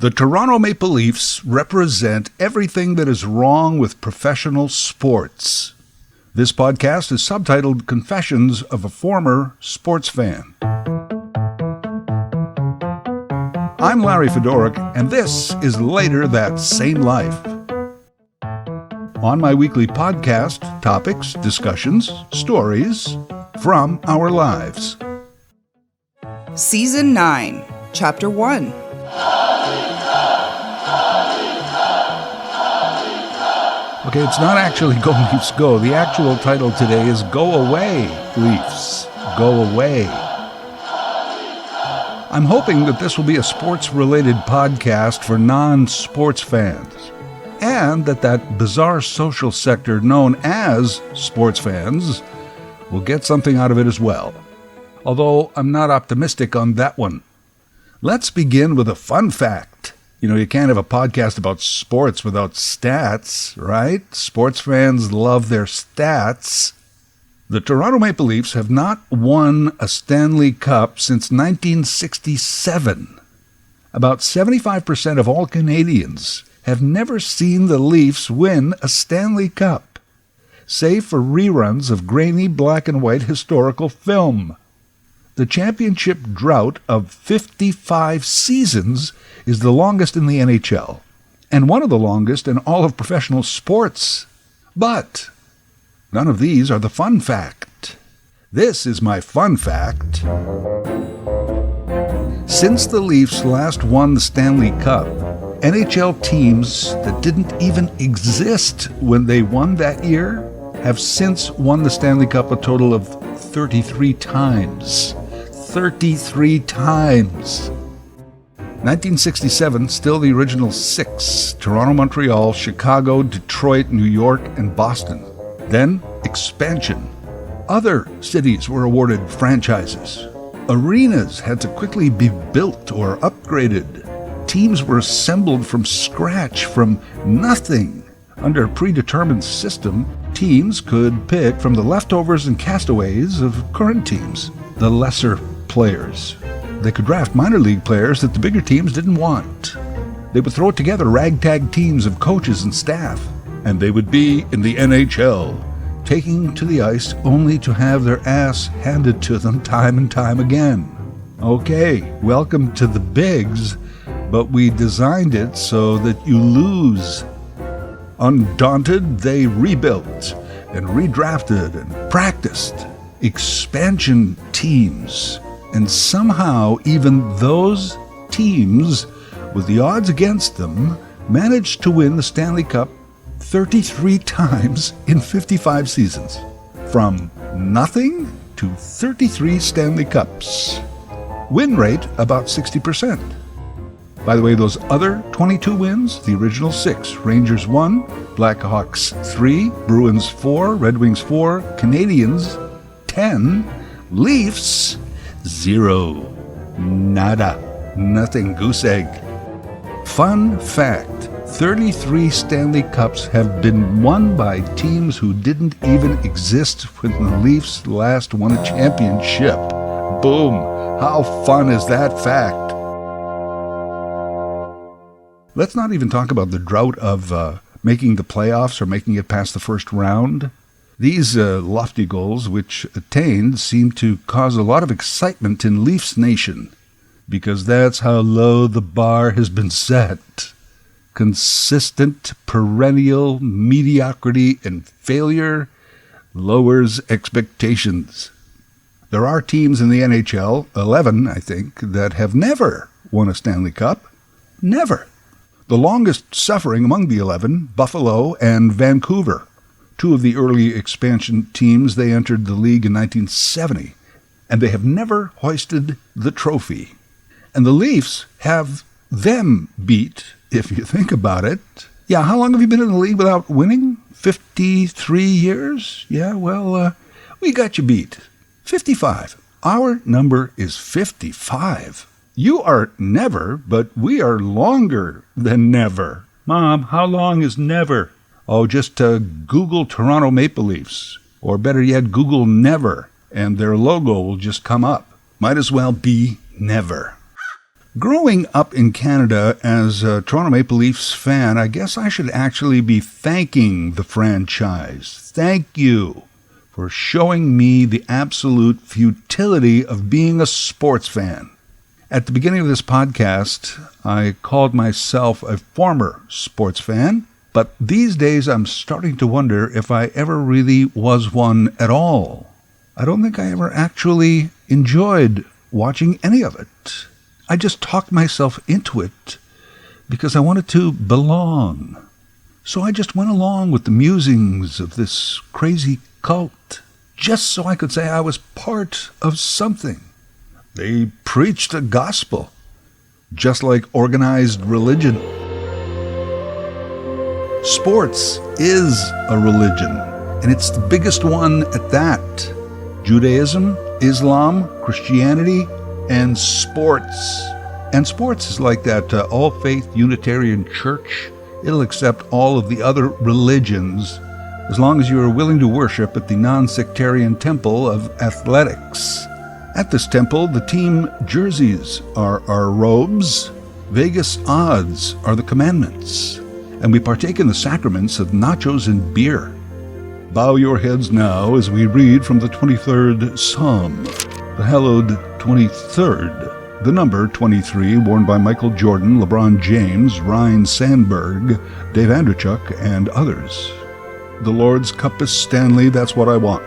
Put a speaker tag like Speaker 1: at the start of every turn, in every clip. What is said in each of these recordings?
Speaker 1: The Toronto Maple Leafs represent everything that is wrong with professional sports. This podcast is subtitled Confessions of a Former Sports Fan. I'm Larry Fedoruk, and this is Later That Same Life. On my weekly podcast, topics, discussions, stories from our lives.
Speaker 2: Season 9, Chapter 1.
Speaker 1: Okay, it's not actually Go Leafs Go. The actual title today is Go Away, Leafs. Go Away. I'm hoping that this will be a sports-related podcast for non-sports fans, and that bizarre social sector known as sports fans will get something out of it as well. Although I'm not optimistic on that one. Let's begin with a fun fact. You can't have a podcast about sports without stats, right? Sports fans love their stats. The Toronto Maple Leafs have not won a Stanley Cup since 1967. About 75% of all Canadians have never seen the Leafs win a Stanley Cup, save for reruns of grainy black and white historical film. The championship drought of 55 seasons is the longest in the NHL, and one of the longest in all of professional sports. But none of these are the fun fact. This is my fun fact. Since the Leafs last won the Stanley Cup, NHL teams that didn't even exist when they won that year have since won the Stanley Cup a total of 33 times. 33 times. 1967, still the original six: Toronto, Montreal, Chicago, Detroit, New York, and Boston. Then, expansion. Other cities were awarded franchises. Arenas had to quickly be built or upgraded. Teams were assembled from scratch, from nothing. Under a predetermined system, teams could pick from the leftovers and castaways of current teams, the lesser players. They could draft minor league players that the bigger teams didn't want. They would throw together ragtag teams of coaches and staff, and they would be in the NHL, taking to the ice only to have their ass handed to them time and time again. Okay, welcome to the bigs, but we designed it so that you lose. Undaunted, they rebuilt and redrafted and practiced expansion teams. And somehow, even those teams, with the odds against them, managed to win the Stanley Cup 33 times in 55 seasons. From nothing to 33 Stanley Cups. Win rate about 60%. By the way, those other 22 wins, the original 6, Rangers 1, Blackhawks 3, Bruins 4, Red Wings 4, Canadians 10, Leafs 0. Nada. Nothing. Goose egg. Fun fact: 33 Stanley Cups have been won by teams who didn't even exist when the Leafs last won a championship. Boom. How fun is that fact? Let's not even talk about the drought of making the playoffs or making it past the first round. These lofty goals, which attained, seem to cause a lot of excitement in Leafs Nation, because that's how low the bar has been set. Consistent, perennial mediocrity and failure lowers expectations. There are teams in the NHL, 11, I think, that have never won a Stanley Cup. Never. The longest suffering among the 11, Buffalo and Vancouver. Two of the early expansion teams, they entered the league in 1970, and they have never hoisted the trophy. And the Leafs have them beat, if you think about it. Yeah, how long have you been in the league without winning? 53 years? Yeah, well, we got you beat. 55. Our number is 55. You are never, but we are longer than never. Mom, how long is never? Oh, just Google Toronto Maple Leafs, or better yet, Google Never, and their logo will just come up. Might as well be never. Growing up in Canada as a Toronto Maple Leafs fan, I guess I should actually be thanking the franchise. Thank you for showing me the absolute futility of being a sports fan. At the beginning of this podcast, I called myself a former sports fan, but these days I'm starting to wonder if I ever really was one at all. I don't think I ever actually enjoyed watching any of it. I just talked myself into it because I wanted to belong. So I just went along with the musings of this crazy cult, just so I could say I was part of something. They preached a gospel, just like organized religion. Sports is a religion, and it's the biggest one at that. Judaism, Islam, Christianity, and sports. And sports is like that all-faith Unitarian church. It'll accept all of the other religions as long as you are willing to worship at the non-sectarian temple of athletics. At this temple, the team jerseys are our robes, Vegas odds are the commandments, and we partake in the sacraments of nachos and beer. Bow your heads now as we read from the 23rd Psalm, the hallowed 23rd, the number 23, worn by Michael Jordan, LeBron James, Ryne Sandberg, Dave Andreychuk, and others. The Lord's cup is Stanley, that's what I want.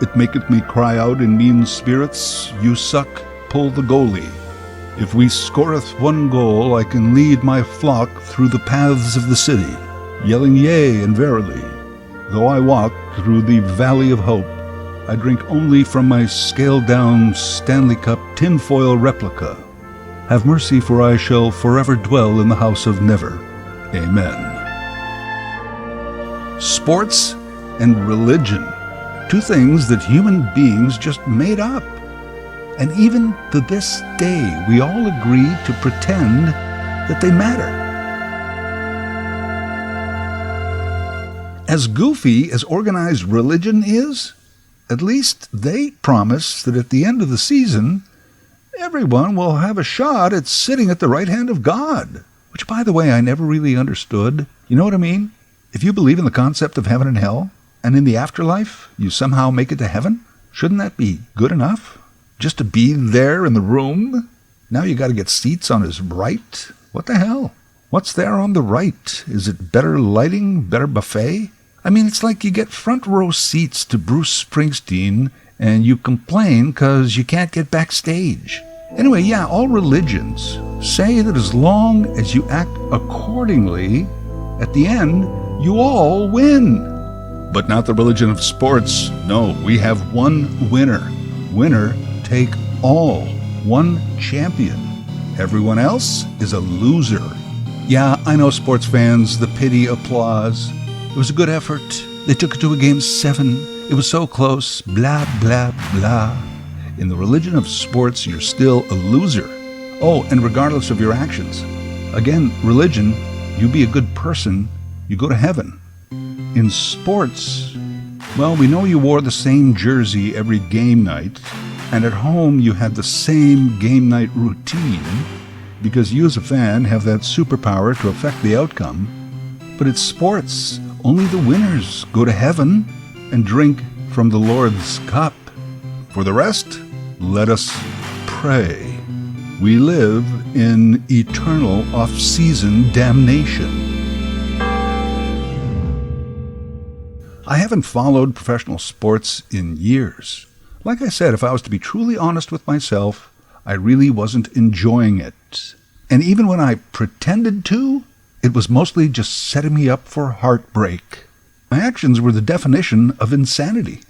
Speaker 1: It maketh me cry out in mean spirits, you suck, pull the goalie. If we scoreth one goal, I can lead my flock through the paths of the city, yelling yea and verily. Though I walk through the valley of hope, I drink only from my scaled-down Stanley Cup tinfoil replica. Have mercy, for I shall forever dwell in the house of never. Amen. Sports and religion, two things that human beings just made up. And even to this day, we all agree to pretend that they matter. As goofy as organized religion is, at least they promise that at the end of the season, everyone will have a shot at sitting at the right hand of God, which, by the way, I never really understood. You know what I mean? If you believe in the concept of heaven and hell, and in the afterlife you somehow make it to heaven, shouldn't that be good enough? Just to be there in the room? Now you got to get seats on his right? What the hell? What's there on the right? Is it better lighting, better buffet? I mean, it's like you get front row seats to Bruce Springsteen and you complain because you can't get backstage. Anyway, yeah, all religions say that as long as you act accordingly, at the end, you all win. But not the religion of sports. No, we have one winner. Winner take all. One champion. Everyone else is a loser. Yeah, I know, sports fans, the pity applause. It was a good effort. They took it to a game 7. It was so close. Blah, blah, blah. In the religion of sports, you're still a loser. Oh, and regardless of your actions. Again, religion, you be a good person, you go to heaven. In sports, well, we know you wore the same jersey every game night, and at home you had the same game night routine, because you as a fan have that superpower to affect the outcome. But it's sports. Only the winners go to heaven and drink from the Lord's cup. For the rest, let us pray. We live in eternal off-season damnation. I haven't followed professional sports in years. Like I said, if I was to be truly honest with myself, I really wasn't enjoying it. And even when I pretended to, it was mostly just setting me up for heartbreak. My actions were the definition of insanity.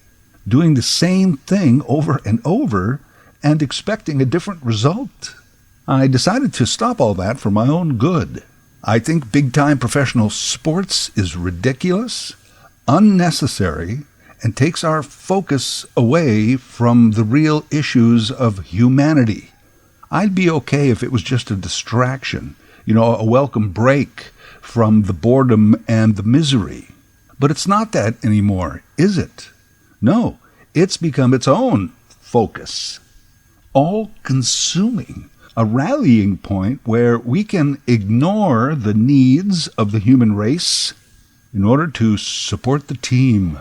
Speaker 1: Doing the same thing over and over and expecting a different result. I decided to stop all that for my own good. I think big-time professional sports is ridiculous, unnecessary, and takes our focus away from the real issues of humanity. I'd be okay if it was just a distraction, a welcome break from the boredom and the misery. But it's not that anymore, is it? No, it's become its own focus. All-consuming, a rallying point where we can ignore the needs of the human race in order to support the team.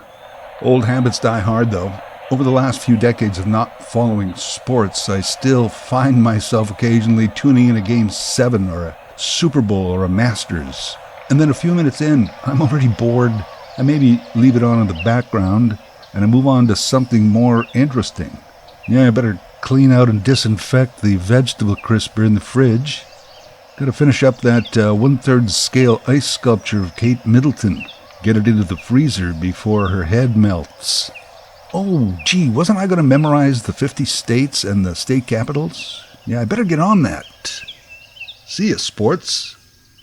Speaker 1: Old habits die hard, though. Over the last few decades of not following sports, I still find myself occasionally tuning in a Game 7 or a Super Bowl or a Masters. And then a few minutes in, I'm already bored. I maybe leave it on in the background and I move on to something more interesting. Yeah, I better clean out and disinfect the vegetable crisper in the fridge. Gotta finish up that 1/3 scale ice sculpture of Kate Middleton. Get it into the freezer before her head melts. Oh, gee, wasn't I going to memorize the 50 states and the state capitals? Yeah, I better get on that. See ya, sports.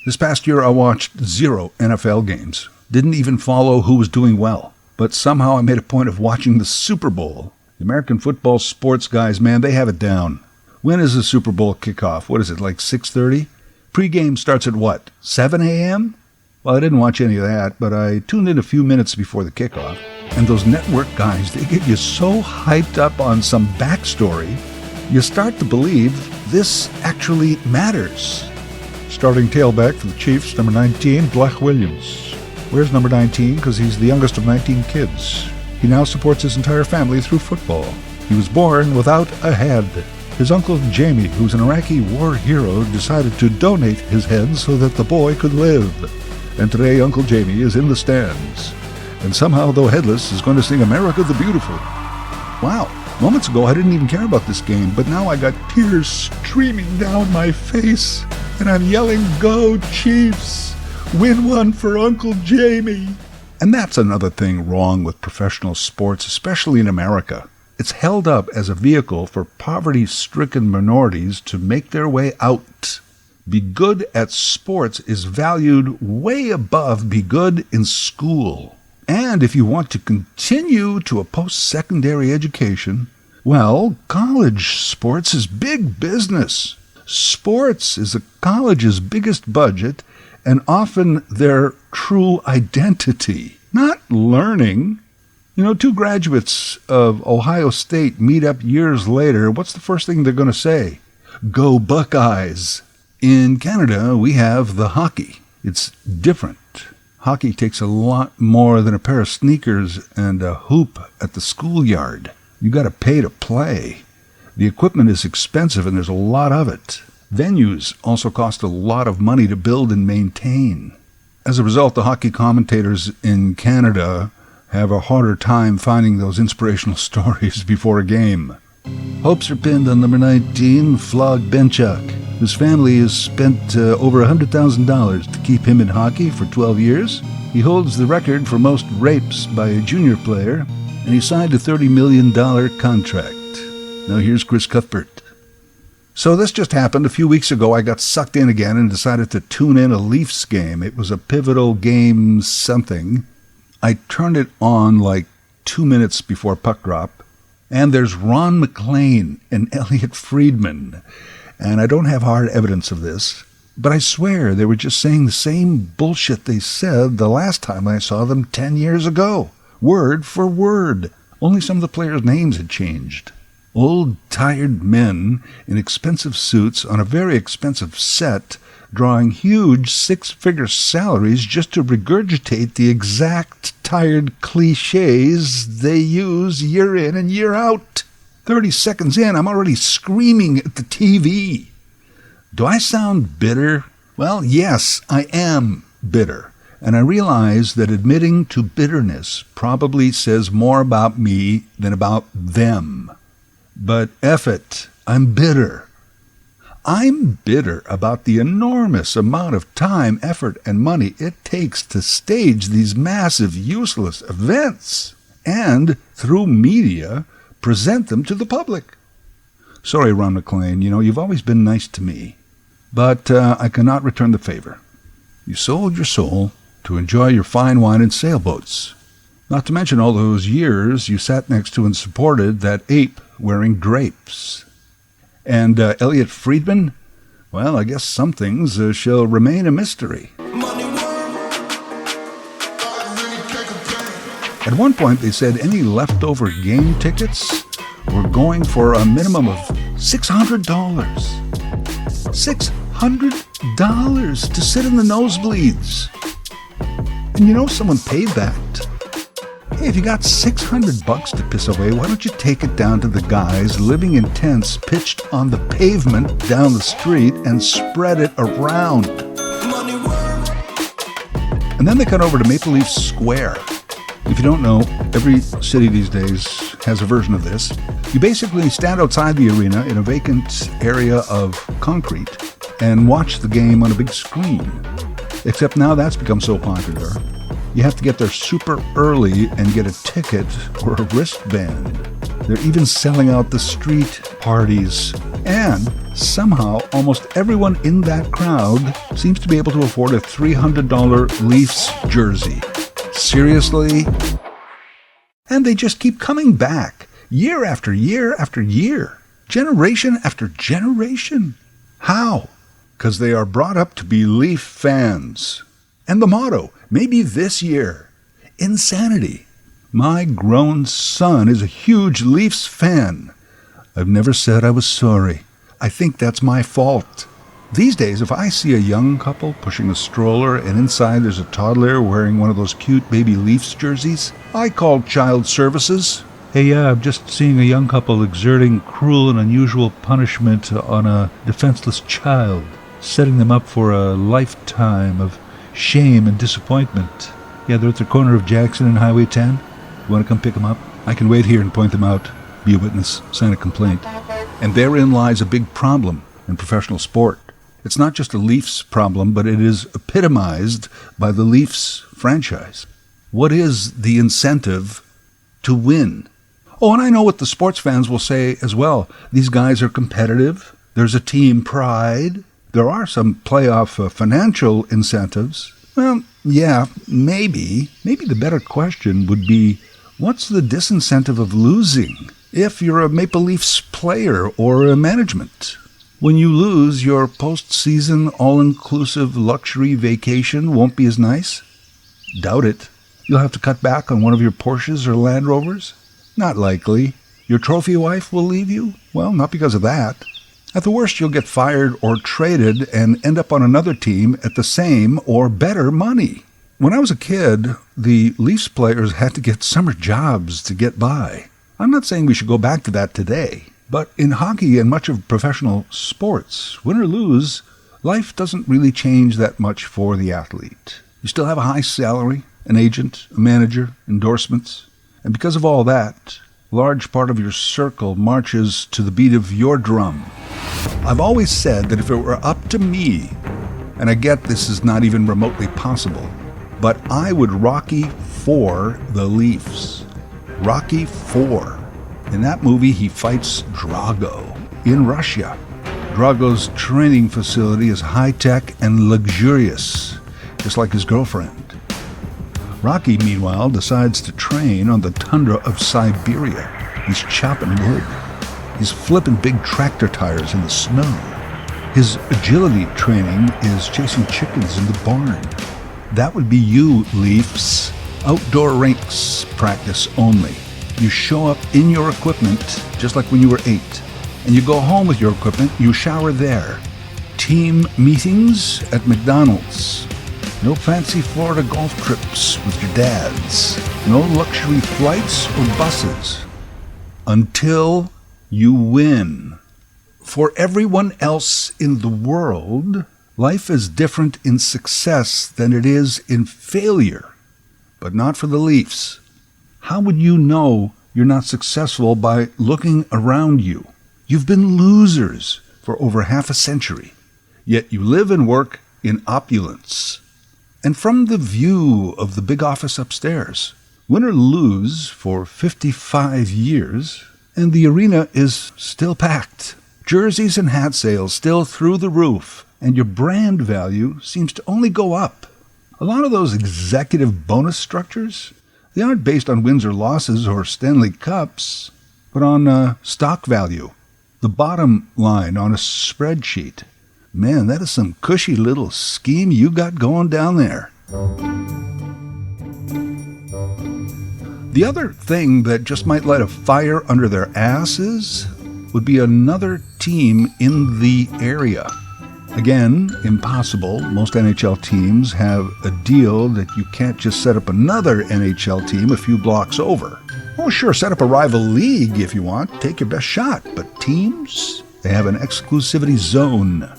Speaker 1: This past year I watched 0 NFL games. Didn't even follow who was doing well. But somehow I made a point of watching the Super Bowl. The American football sports guys, man, they have it down. When is the Super Bowl kickoff? What is it, like 6:30? Pre-game starts at what, 7 a.m.? Well, I didn't watch any of that, but I tuned in a few minutes before the kickoff. And those network guys, they get you so hyped up on some backstory, you start to believe this actually matters. Starting tailback for the Chiefs, number 19, Black Williams. Where's number 19? Because he's the youngest of 19 kids. He now supports his entire family through football. He was born without a head. His uncle Jamie, who's an Iraqi war hero, decided to donate his head so that the boy could live. And today Uncle Jamie is in the stands. And somehow, though headless, is going to sing America the Beautiful. Wow, moments ago I didn't even care about this game, but now I got tears streaming down my face, and I'm yelling, "Go Chiefs! Win one for Uncle Jamie!" And that's another thing wrong with professional sports, especially in America. It's held up as a vehicle for poverty-stricken minorities to make their way out. Be good at sports is valued way above be good in school. And if you want to continue to a post-secondary education, well, college sports is big business. Sports is a college's biggest budget and often their true identity, not learning. You know, 2 graduates of Ohio State meet up years later. What's the first thing they're going to say? Go Buckeyes! In Canada, we have the hockey. It's different. Hockey takes a lot more than a pair of sneakers and a hoop at the schoolyard. You got to pay to play. The equipment is expensive and there's a lot of it. Venues also cost a lot of money to build and maintain. As a result, the hockey commentators in Canada have a harder time finding those inspirational stories before a game. Hopes are pinned on number 19, Flog Benchuk, whose family has spent over $100,000 to keep him in hockey for 12 years. He holds the record for most rapes by a junior player, and he signed a $30 million contract. Now here's Chris Cuthbert. So this just happened. A few weeks ago, I got sucked in again and decided to tune in a Leafs game. It was a pivotal game something. I turned it on like 2 minutes before puck drop, and there's Ron MacLean and Elliot Friedman. And I don't have hard evidence of this, but I swear they were just saying the same bullshit they said the last time I saw them 10 years ago. Word for word. Only some of the players' names had changed. Old, tired men in expensive suits on a very expensive set, drawing huge 6-figure salaries just to regurgitate the exact tired cliches they use year in and year out. 30 seconds in, I'm already screaming at the TV. Do I sound bitter? Well, yes, I am bitter. And I realize that admitting to bitterness probably says more about me than about them. But F it, I'm bitter. I'm bitter about the enormous amount of time, effort, and money it takes to stage these massive, useless events, and, through media, present them to the public. Sorry, Ron MacLean, you've always been nice to me, but I cannot return the favor. You sold your soul to enjoy your fine wine and sailboats. Not to mention all those years you sat next to and supported that ape wearing drapes. And Elliot Friedman? Well, I guess some things shall remain a mystery. At one point, they said any leftover game tickets were going for a minimum of $600. $600 to sit in the nosebleeds. And you know someone paid that. Hey, if you got $600 to piss away, why don't you take it down to the guys living in tents pitched on the pavement down the street and spread it around? And then they cut over to Maple Leaf Square. If you don't know, every city these days has a version of this. You basically stand outside the arena in a vacant area of concrete and watch the game on a big screen. Except now that's become so popular, you have to get there super early and get a ticket or a wristband. They're even selling out the street parties. And somehow, almost everyone in that crowd seems to be able to afford a $300 Leafs jersey. Seriously? And they just keep coming back, year after year after year, generation after generation. How? Because they are brought up to be Leaf fans. And the motto, maybe this year, insanity. My grown son is a huge Leafs fan. I've never said I was sorry. I think that's my fault. These days, if I see a young couple pushing a stroller and inside there's a toddler wearing one of those cute baby Leafs jerseys, I call child services. Hey, I'm just seeing a young couple exerting cruel and unusual punishment on a defenseless child, setting them up for a lifetime of shame and disappointment. Yeah, they're at the corner of Jackson and Highway 10. You want to come pick them up? I can wait here and point them out, be a witness, sign a complaint. And therein lies a big problem in professional sport. It's not just a Leafs problem, but it is epitomized by the Leafs franchise. What is the incentive to win? Oh, and I know what the sports fans will say as well. These guys are competitive. There's a team pride. There are some playoff financial incentives. Well, yeah, maybe. Maybe the better question would be, what's the disincentive of losing if you're a Maple Leafs player or a management? When you lose, your postseason all-inclusive luxury vacation won't be as nice? Doubt it. You'll have to cut back on one of your Porsches or Land Rovers? Not likely. Your trophy wife will leave you? Well, not because of that. At the worst, you'll get fired or traded and end up on another team at the same or better money. When I was a kid, the Leafs players had to get summer jobs to get by. I'm not saying we should go back to that today, but in hockey and much of professional sports, win or lose, life doesn't really change that much for the athlete. You still have a high salary, an agent, a manager, endorsements, and because of all that, a large part of your circle marches to the beat of your drum. I've always said that if it were up to me, and I get this is not even remotely possible, but I would Rocky for the Leafs. Rocky IV. In that movie, he fights Drago in Russia. Drago's training facility is high-tech and luxurious, just like his girlfriend. Rocky, meanwhile, decides to train on the tundra of Siberia. He's chopping wood. He's flipping big tractor tires in the snow. His agility training is chasing chickens in the barn. That would be you, Leafs. Outdoor rinks practice only. You show up in your equipment just like when you were 8. And you go home with your equipment, you shower there. Team meetings at McDonald's. No fancy Florida golf trips with your dads. No luxury flights or buses. Until you win. For everyone else in the world, life is different in success than it is in failure. But not for the Leafs. How would you know you're not successful by looking around you? You've been losers for over half a century, yet you live and work in opulence. And from the view of the big office upstairs, win or lose for 55 years, and the arena is still packed. Jerseys and hat sales still through the roof, and your brand value seems to only go up. A lot of those executive bonus structures, they aren't based on wins or losses or Stanley Cups, but on stock value. The bottom line on a spreadsheet. Man, that is some cushy little scheme you got going down there. The other thing that just might light a fire under their asses would be another team in the area. Again, impossible. Most NHL teams have a deal that you can't just set up another NHL team a few blocks over. Oh, sure, set up a rival league if you want. Take your best shot. But teams, they have an exclusivity zone.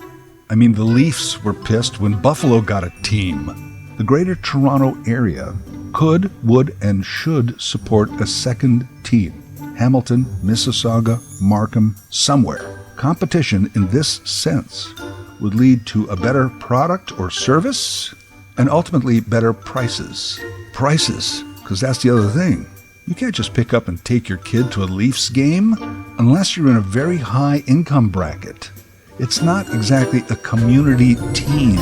Speaker 1: I mean, the Leafs were pissed when Buffalo got a team. The Greater Toronto Area could, would, and should support a second team. Hamilton, Mississauga, Markham, somewhere. Competition in this sense would lead to a better product or service and ultimately better prices. Prices, because that's the other thing. You can't just pick up and take your kid to a Leafs game unless you're in a very high income bracket. It's not exactly a community team.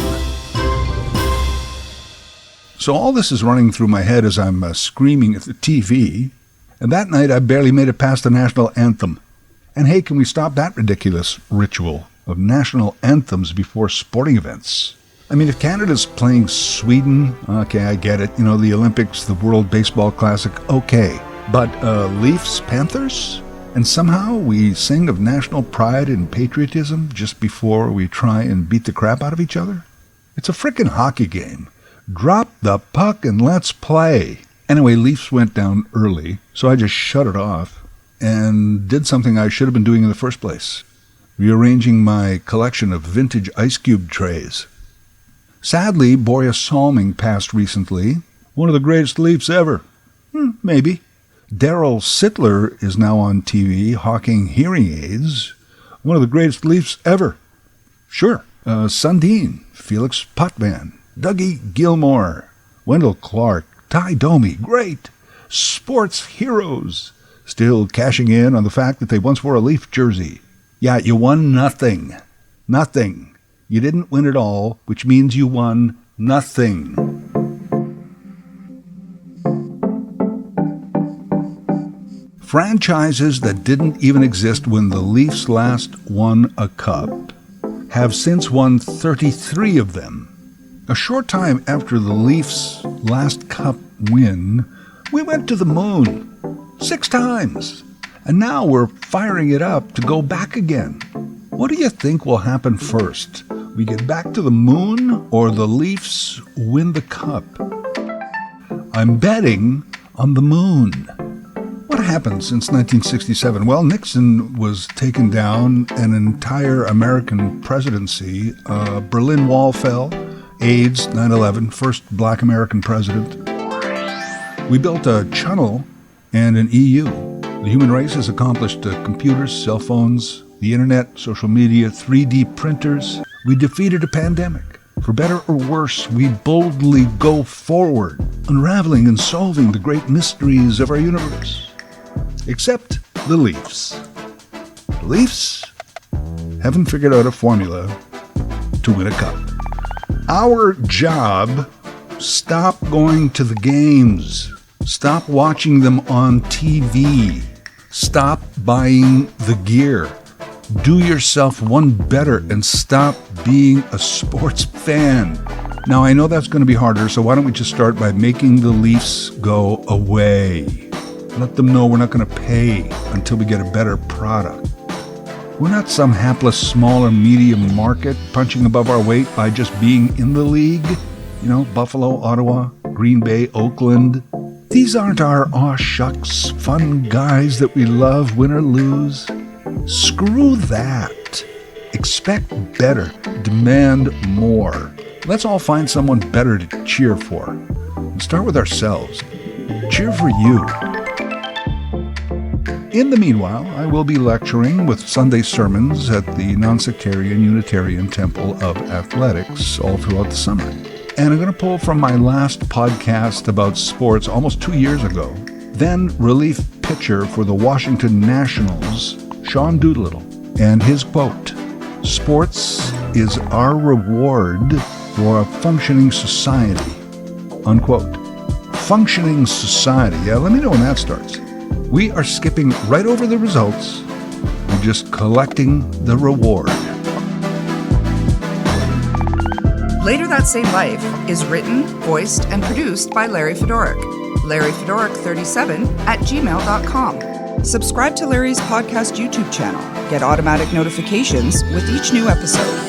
Speaker 1: So all this is running through my head as I'm screaming at the TV, and that night I barely made it past the national anthem. And hey, can we stop that ridiculous ritual of national anthems before sporting events? I mean, if Canada's playing Sweden, okay, I get it. You know, the Olympics, the World Baseball Classic, okay. But Leafs, Panthers? And somehow we sing of national pride and patriotism just before we try and beat the crap out of each other? It's a frickin' hockey game. Drop the puck and let's play. Anyway, Leafs went down early, so I just shut it off and did something I should have been doing in the first place. Rearranging my collection of vintage ice cube trays. Sadly, Borja Salming passed recently. One of the greatest Leafs ever. Maybe. Daryl Sittler is now on TV hawking hearing aids. One of the greatest Leafs ever. Sure. Sundin, Felix Potvin, Dougie Gilmore, Wendell Clark, Ty Domi, great. Sports heroes. Still cashing in on the fact that they once wore a Leaf jersey. Yeah, you won nothing. Nothing. You didn't win it all, which means you won nothing. Franchises that didn't even exist when the Leafs last won a cup have since won 33 of them. A short time after the Leafs' last cup win, we went to the moon 6 times. And now we're firing it up to go back again. What do you think will happen first? We get back to the moon or the Leafs win the cup? I'm betting on the moon. What happened since 1967? Well, Nixon was taken down, an entire American presidency. Berlin Wall fell, AIDS, 9/11, first black American president. We built a channel and an EU. The human race has accomplished computers, cell phones, the internet, social media, 3D printers. We defeated a pandemic. For better or worse, we boldly go forward, unraveling and solving the great mysteries of our universe. Except the Leafs. The Leafs haven't figured out a formula to win a cup. Our job, stop going to the games. Stop watching them on TV. Stop buying the gear. Do yourself one better and stop being a sports fan. Now, I know that's going to be harder, so why don't we just start by making the Leafs go away? Let them know we're not going to pay until we get a better product. We're not some hapless small or medium market punching above our weight by just being in the league. You know, Buffalo, Ottawa, Green Bay, Oakland. These aren't our aw shucks fun guys that we love, win or lose. Screw that. Expect better. Demand more. Let's all find someone better to cheer for. And start with ourselves. Cheer for you. In the meanwhile, I will be lecturing with Sunday sermons at the Non-Sectarian Unitarian Temple of Athletics all throughout the summer. And I'm going to pull from my last podcast about sports almost 2 years ago. Then relief pitcher for the Washington Nationals, Sean Doolittle, and his quote, "Sports is our reward for a functioning society," unquote. Functioning society. Yeah, let me know when that starts. We are skipping right over the results and just collecting the reward.
Speaker 2: Later That Same Life is written, voiced, and produced by Larry Fedoruk. LarryFedoruk37@gmail.com. Subscribe to Larry's podcast YouTube channel. Get automatic notifications with each new episode.